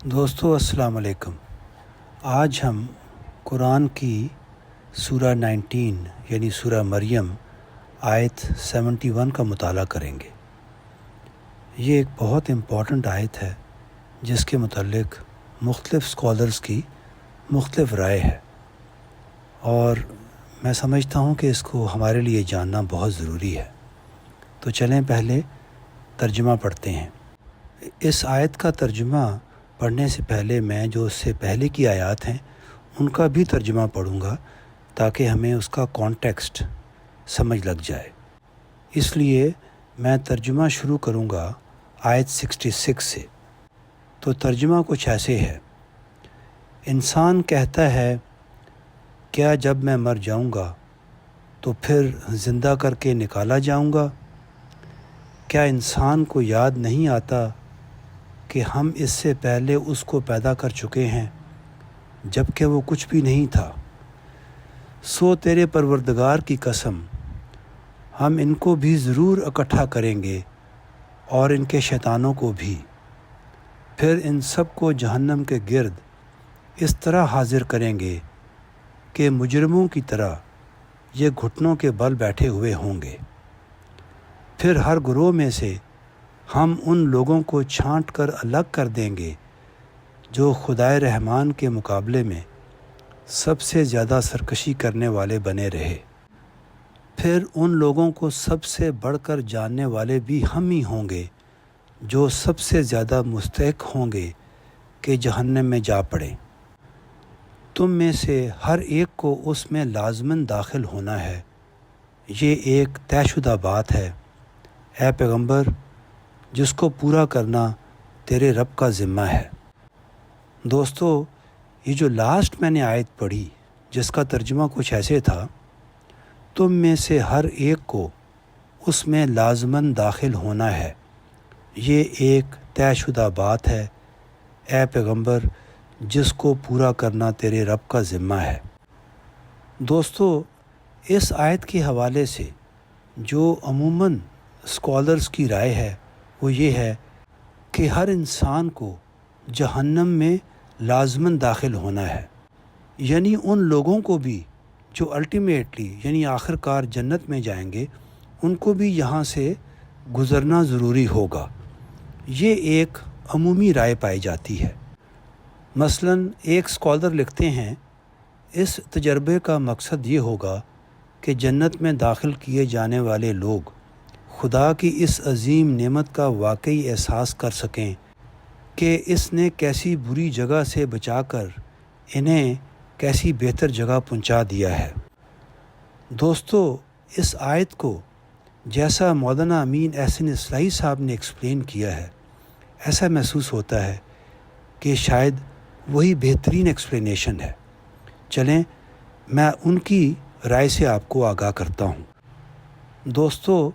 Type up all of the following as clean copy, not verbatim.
دوستو السلام علیکم۔ آج ہم قرآن کی سورہ 19 یعنی سورہ مریم آیت 71 کا مطالعہ کریں گے۔ یہ ایک بہت امپورٹنٹ آیت ہے جس کے متعلق مختلف اسکالرز کی مختلف رائے ہے، اور میں سمجھتا ہوں کہ اس کو ہمارے لیے جاننا بہت ضروری ہے۔ تو چلیں پہلے ترجمہ پڑھتے ہیں۔ اس آیت کا ترجمہ پڑھنے سے پہلے میں جو اس سے پہلے کی آیات ہیں ان کا بھی ترجمہ پڑھوں گا تاکہ ہمیں اس کا کانٹیکسٹ سمجھ لگ جائے۔ اس لیے میں ترجمہ شروع کروں گا آیت 66 سے۔ تو ترجمہ کچھ ایسے ہے: انسان کہتا ہے، کیا جب میں مر جاؤں گا تو پھر زندہ کر کے نکالا جاؤں گا؟ کیا انسان کو یاد نہیں آتا کہ ہم اس سے پہلے اس کو پیدا کر چکے ہیں جب کہ وہ کچھ بھی نہیں تھا؟ سو تیرے پروردگار کی قسم، ہم ان کو بھی ضرور اکٹھا کریں گے اور ان کے شیطانوں کو بھی، پھر ان سب کو جہنم کے گرد اس طرح حاضر کریں گے کہ مجرموں کی طرح یہ گھٹنوں کے بل بیٹھے ہوئے ہوں گے۔ پھر ہر گروہ میں سے ہم ان لوگوں کو چھانٹ کر الگ کر دیں گے جو خدائے رحمان کے مقابلے میں سب سے زیادہ سرکشی کرنے والے بنے رہے۔ پھر ان لوگوں کو سب سے بڑھ کر جاننے والے بھی ہم ہی ہوں گے جو سب سے زیادہ مستحق ہوں گے کہ جہنم میں جا پڑیں۔ تم میں سے ہر ایک کو اس میں لازماً داخل ہونا ہے، یہ ایک طے شدہ بات ہے، اے پیغمبر، جس کو پورا کرنا تیرے رب کا ذمہ ہے۔ دوستو، یہ جو لاسٹ میں نے آیت پڑھی جس کا ترجمہ کچھ ایسے تھا، تم میں سے ہر ایک کو اس میں لازماً داخل ہونا ہے، یہ ایک طے شدہ بات ہے، اے پیغمبر، جس کو پورا کرنا تیرے رب کا ذمہ ہے۔ دوستو، اس آیت کے حوالے سے جو عموماً اسکالرز کی رائے ہے وہ یہ ہے کہ ہر انسان کو جہنم میں لازماً داخل ہونا ہے، یعنی ان لوگوں کو بھی جو الٹیمیٹلی یعنی آخر کار جنت میں جائیں گے، ان کو بھی یہاں سے گزرنا ضروری ہوگا۔ یہ ایک عمومی رائے پائی جاتی ہے۔ مثلاً ایک اسکالر لکھتے ہیں، اس تجربے کا مقصد یہ ہوگا کہ جنت میں داخل کیے جانے والے لوگ خدا کی اس عظیم نعمت کا واقعی احساس کر سکیں کہ اس نے کیسی بری جگہ سے بچا کر انہیں کیسی بہتر جگہ پہنچا دیا ہے۔ دوستو، اس آیت کو جیسا مولانا امین احسن اصلاحی صاحب نے ایکسپلین کیا ہے، ایسا محسوس ہوتا ہے کہ شاید وہی بہترین ایکسپلینیشن ہے۔ چلیں میں ان کی رائے سے آپ کو آگاہ کرتا ہوں۔ دوستو،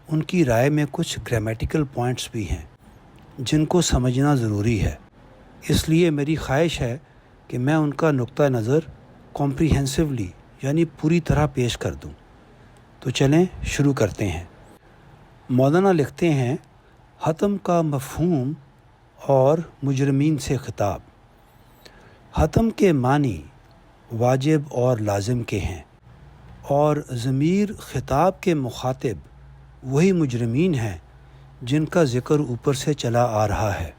ان کی رائے میں کچھ گرامیٹیکل پوائنٹس بھی ہیں جن کو سمجھنا ضروری ہے، اس لیے میری خواہش ہے کہ میں ان کا نقطہ نظر کمپریہنسولی یعنی پوری طرح پیش کر دوں۔ تو چلیں شروع کرتے ہیں۔ مولانا لکھتے ہیں، حتم کا مفہوم اور مجرمین سے خطاب۔ حتم کے معنی واجب اور لازم کے ہیں، اور ضمیر خطاب کے مخاطب وہی مجرمین ہیں جن کا ذکر اوپر سے چلا آ رہا ہے۔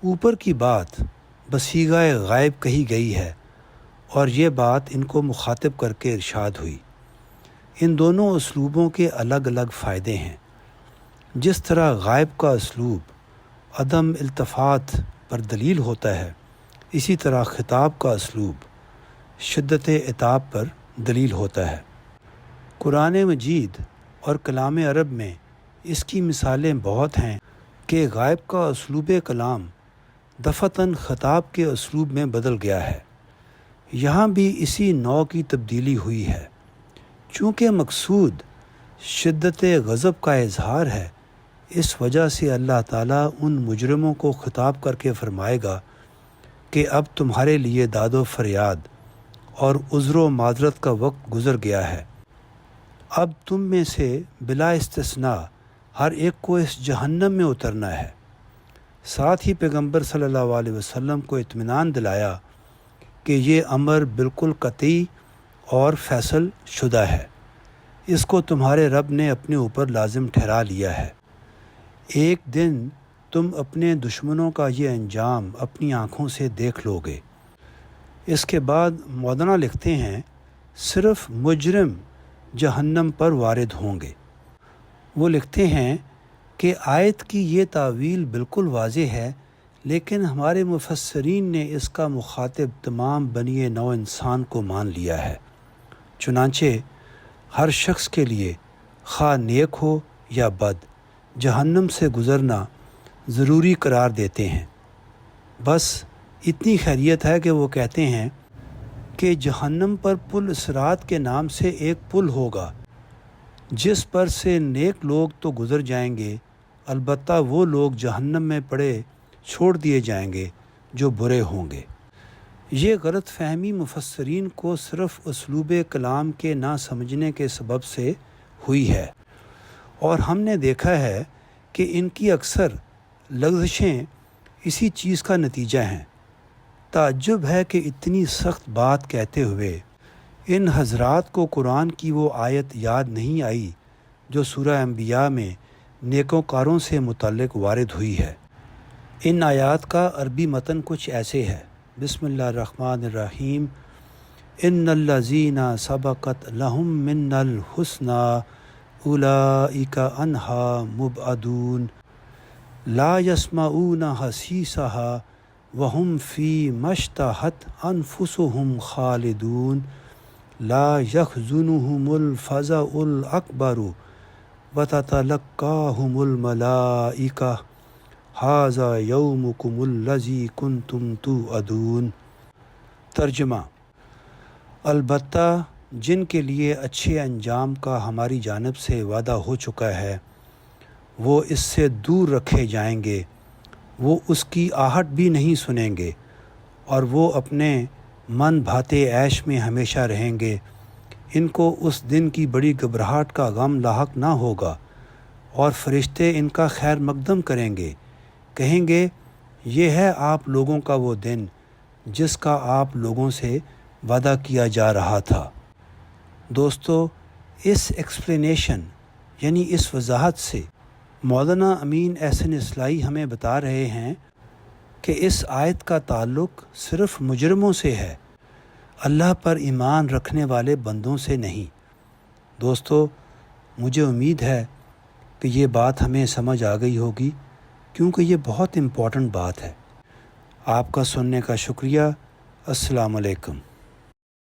اوپر کی بات بصیغہ غائب کہی گئی ہے اور یہ بات ان کو مخاطب کر کے ارشاد ہوئی۔ ان دونوں اسلوبوں کے الگ الگ فائدے ہیں۔ جس طرح غائب کا اسلوب عدم التفات پر دلیل ہوتا ہے، اسی طرح خطاب کا اسلوب شدت عتاب پر دلیل ہوتا ہے۔ قرآن مجید اور کلام عرب میں اس کی مثالیں بہت ہیں کہ غائب کا اسلوب کلام دفعتاً خطاب کے اسلوب میں بدل گیا ہے۔ یہاں بھی اسی نوع کی تبدیلی ہوئی ہے۔ چونکہ مقصود شدت غضب کا اظہار ہے، اس وجہ سے اللہ تعالیٰ ان مجرموں کو خطاب کر کے فرمائے گا کہ اب تمہارے لیے داد و فریاد اور عذر و معذرت کا وقت گزر گیا ہے۔ اب تم میں سے بلا استثناء ہر ایک کو اس جہنم میں اترنا ہے، ساتھ ہی پیغمبر صلی اللہ علیہ وسلم کو اطمینان دلایا کہ یہ امر بالکل قطعی اور فیصل شدہ ہے، اس کو تمہارے رب نے اپنے اوپر لازم ٹھہرا لیا ہے۔ ایک دن تم اپنے دشمنوں کا یہ انجام اپنی آنکھوں سے دیکھ لو گے۔ اس کے بعد مولانا لکھتے ہیں صرف مجرم جہنم پر وارد ہوں گے۔ وہ لکھتے ہیں کہ آیت کی یہ تعویل بالکل واضح ہے، لیکن ہمارے مفسرین نے اس کا مخاطب تمام بنی نوع انسان کو مان لیا ہے۔ چنانچہ ہر شخص کے لیے خواہ نیک ہو یا بد جہنم سے گزرنا ضروری قرار دیتے ہیں۔ بس اتنی خیریت ہے کہ وہ کہتے ہیں کہ جہنم پر پل اسرات کے نام سے ایک پل ہوگا جس پر سے نیک لوگ تو گزر جائیں گے، البتہ وہ لوگ جہنم میں پڑے چھوڑ دیے جائیں گے جو برے ہوں گے۔ یہ غلط فہمی مفسرین کو صرف اسلوب کلام کے نہ سمجھنے کے سبب سے ہوئی ہے، اور ہم نے دیکھا ہے کہ ان کی اکثر لغزشیں اسی چیز کا نتیجہ ہیں۔ تعجب ہے کہ اتنی سخت بات کہتے ہوئے ان حضرات کو قرآن کی وہ آیت یاد نہیں آئی جو سورہ انبیاء میں نیکوکاروں سے متعلق وارد ہوئی ہے۔ ان آیات کا عربی متن کچھ ایسے ہے: بسم اللہ الرحمن الرحیم، ان الذین سبقت لہم من الحسنی اولئک عنہا مبعدون لا یسمعون حسیسہا وہم فی ما اشتہت انفسہم خالدون لا یحزنہم الفزع الاکبر وتتلقاہم الملائکہ ھذا یومکم الذی کنتم توعدون۔ ترجمہ: البتہ جن کے لیے اچھے انجام کا ہماری جانب سے وعدہ ہو چکا ہے وہ اس سے دور رکھے جائیں گے، وہ اس کی آہٹ بھی نہیں سنیں گے، اور وہ اپنے من بھاتے عیش میں ہمیشہ رہیں گے۔ ان کو اس دن کی بڑی گھبراہٹ کا غم لاحق نہ ہوگا، اور فرشتے ان کا خیر مقدم کریں گے، کہیں گے یہ ہے آپ لوگوں کا وہ دن جس کا آپ لوگوں سے وعدہ کیا جا رہا تھا۔ دوستو، اس ایکسپلینیشن یعنی اس وضاحت سے مولانا امین احسن اصلاحی ہمیں بتا رہے ہیں کہ اس آیت کا تعلق صرف مجرموں سے ہے، اللہ پر ایمان رکھنے والے بندوں سے نہیں۔ دوستو، مجھے امید ہے کہ یہ بات ہمیں سمجھ آ گئی ہوگی، کیونکہ یہ بہت امپورٹنٹ بات ہے۔ آپ کا سننے کا شکریہ۔ السلام علیکم۔